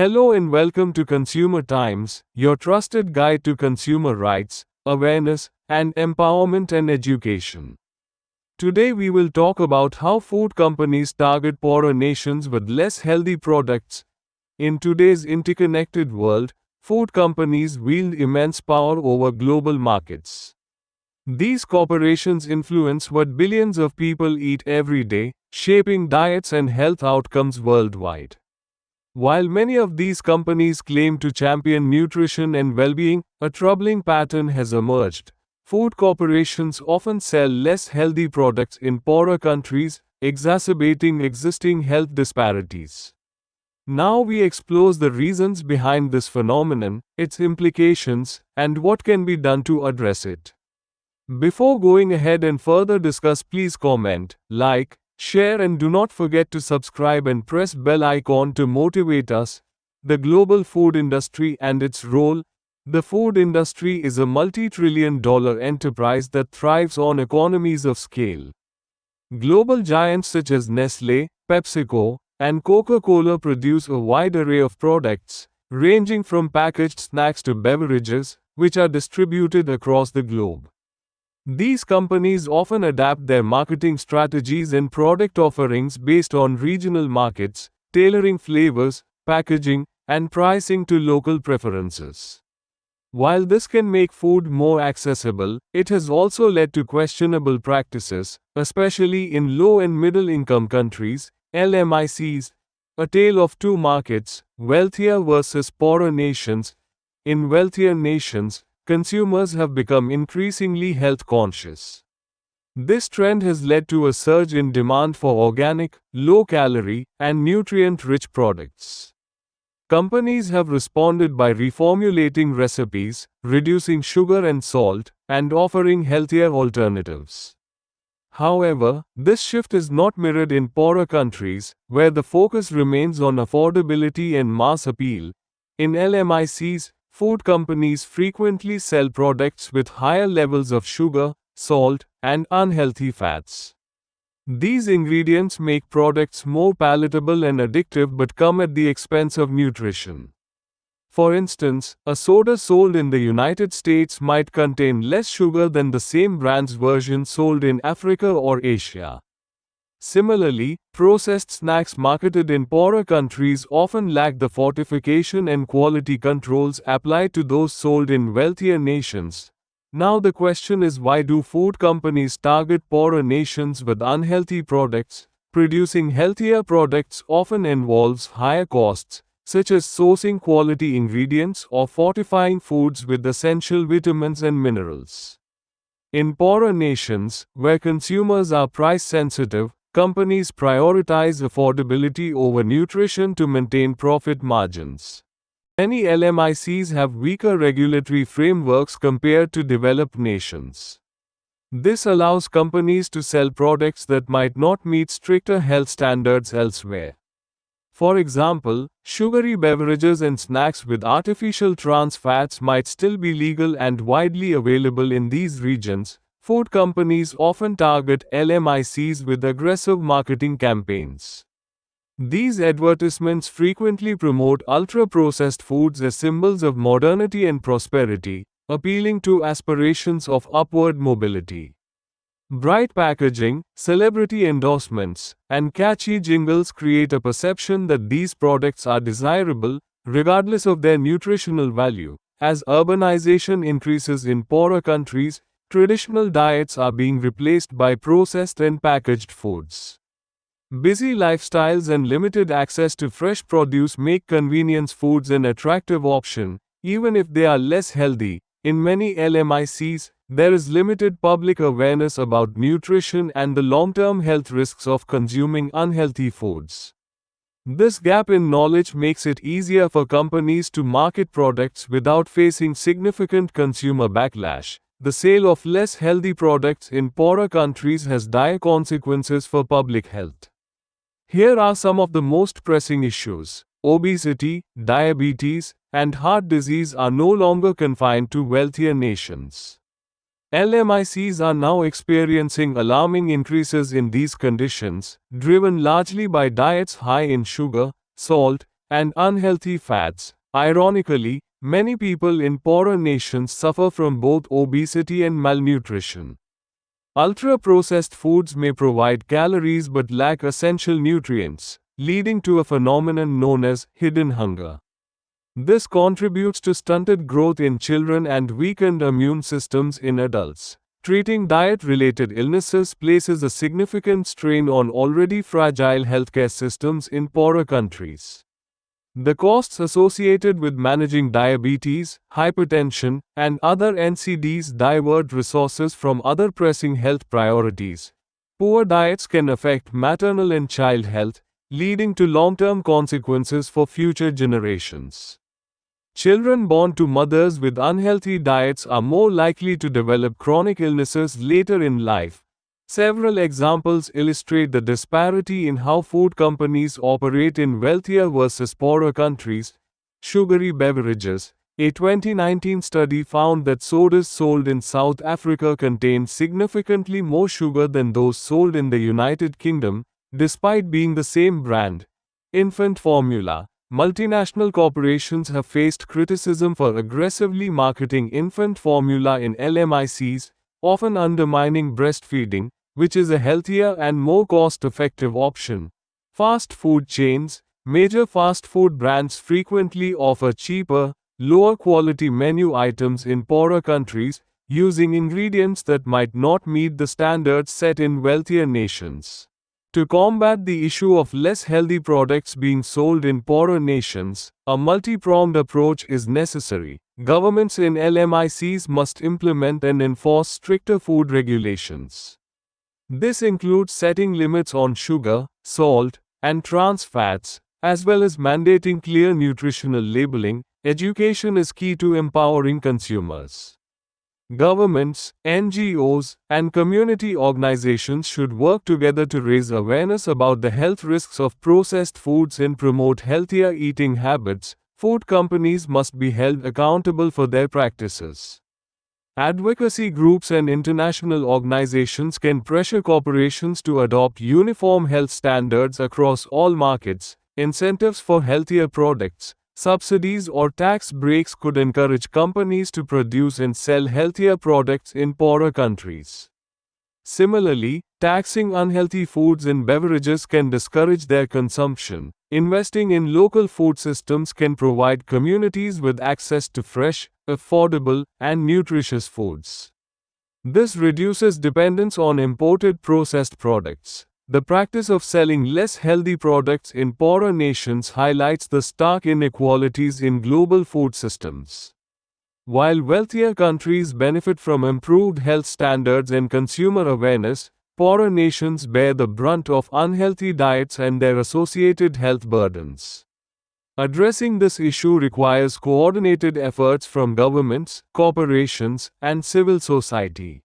Hello and welcome to Consumer Times, your trusted guide to consumer rights, awareness, and empowerment and education. Today we will talk about how food companies target poorer nations with less healthy products. In today's interconnected world, food companies wield immense power over global markets. These corporations influence what billions of people eat every day, shaping diets and health outcomes worldwide. While many of these companies claim to champion nutrition and well-being, a troubling pattern has emerged. Food corporations often sell less healthy products in poorer countries, exacerbating existing health disparities. Now we explore the reasons behind this phenomenon, its implications, and what can be done to address it. Before going ahead and further discuss, please comment, like, share, and do not forget to subscribe and press bell icon to motivate us. The global food industry and its role. The food industry is a multi-trillion-dollar enterprise that thrives on economies of scale. Global giants such as Nestlé, PepsiCo, and Coca-Cola produce a wide array of products, ranging from packaged snacks to beverages, which are distributed across the globe. These companies often adapt their marketing strategies and product offerings based on regional markets, tailoring flavors, packaging, and pricing to local preferences. While this can make food more accessible, it has also led to questionable practices, especially in low and middle income countries, LMICs, a tale of two markets, wealthier versus poorer nations. In wealthier nations, consumers have become increasingly health conscious. This trend has led to a surge in demand for organic, low-calorie, and nutrient-rich products. Companies have responded by reformulating recipes, reducing sugar and salt, and offering healthier alternatives. However, this shift is not mirrored in poorer countries, where the focus remains on affordability and mass appeal. In LMICs, food companies frequently sell products with higher levels of sugar, salt, and unhealthy fats. These ingredients make products more palatable and addictive but come at the expense of nutrition. For instance, a soda sold in the United States might contain less sugar than the same brand's version sold in Africa or Asia. Similarly, processed snacks marketed in poorer countries often lack the fortification and quality controls applied to those sold in wealthier nations. Now the question is, why do food companies target poorer nations with unhealthy products? Producing healthier products often involves higher costs, such as sourcing quality ingredients or fortifying foods with essential vitamins and minerals. In poorer nations, where consumers are price sensitive, companies prioritize affordability over nutrition to maintain profit margins. Many LMICs have weaker regulatory frameworks compared to developed nations. This allows companies to sell products that might not meet stricter health standards elsewhere. For example, sugary beverages and snacks with artificial trans fats might still be legal and widely available in these regions. Food companies often target LMICs with aggressive marketing campaigns. These advertisements frequently promote ultra-processed foods as symbols of modernity and prosperity, appealing to aspirations of upward mobility. Bright packaging, celebrity endorsements, and catchy jingles create a perception that these products are desirable, regardless of their nutritional value. As urbanization increases in poorer countries, traditional diets are being replaced by processed and packaged foods. Busy lifestyles and limited access to fresh produce make convenience foods an attractive option, even if they are less healthy. In many LMICs, there is limited public awareness about nutrition and the long-term health risks of consuming unhealthy foods. This gap in knowledge makes it easier for companies to market products without facing significant consumer backlash. The sale of less healthy products in poorer countries has dire consequences for public health. Here are some of the most pressing issues. Obesity, diabetes, and heart disease are no longer confined to wealthier nations. LMICs are now experiencing alarming increases in these conditions, driven largely by diets high in sugar, salt, and unhealthy fats. Ironically, many people in poorer nations suffer from both obesity and malnutrition. Ultra-processed foods may provide calories but lack essential nutrients, leading to a phenomenon known as hidden hunger. This contributes to stunted growth in children and weakened immune systems in adults. Treating diet-related illnesses places a significant strain on already fragile healthcare systems in poorer countries. The costs associated with managing diabetes, hypertension, and other NCDs divert resources from other pressing health priorities. Poor diets can affect maternal and child health, leading to long-term consequences for future generations. Children born to mothers with unhealthy diets are more likely to develop chronic illnesses later in life. Several examples illustrate the disparity in how food companies operate in wealthier versus poorer countries. Sugary beverages. A 2019 study found that sodas sold in South Africa contained significantly more sugar than those sold in the United Kingdom, despite being the same brand. Infant formula. Multinational corporations have faced criticism for aggressively marketing infant formula in LMICs, often undermining breastfeeding, which is a healthier and more cost-effective option. Fast food chains. Major fast food brands frequently offer cheaper, lower-quality menu items in poorer countries, using ingredients that might not meet the standards set in wealthier nations. To combat the issue of less healthy products being sold in poorer nations, a multi-pronged approach is necessary. Governments in LMICs must implement and enforce stricter food regulations. This includes setting limits on sugar, salt, and trans fats, as well as mandating clear nutritional labeling. Education is key to empowering consumers. Governments, NGOs, and community organizations should work together to raise awareness about the health risks of processed foods and promote healthier eating habits. Food companies must be held accountable for their practices. Advocacy groups and international organizations can pressure corporations to adopt uniform health standards across all markets. Incentives for healthier products, subsidies or tax breaks could encourage companies to produce and sell healthier products in poorer countries. Similarly, taxing unhealthy foods and beverages can discourage their consumption. Investing in local food systems can provide communities with access to fresh, affordable, and nutritious foods. This reduces dependence on imported processed products. The practice of selling less healthy products in poorer nations highlights the stark inequalities in global food systems. While wealthier countries benefit from improved health standards and consumer awareness, poorer nations bear the brunt of unhealthy diets and their associated health burdens. Addressing this issue requires coordinated efforts from governments, corporations, and civil society.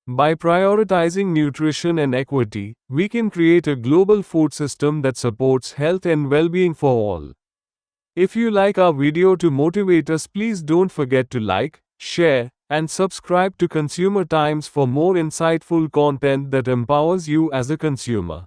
By prioritizing nutrition and equity, we can create a global food system that supports health and well-being for all. If you like our video to motivate us, please don't forget to like, share, and subscribe to Consumer Times for more insightful content that empowers you as a consumer.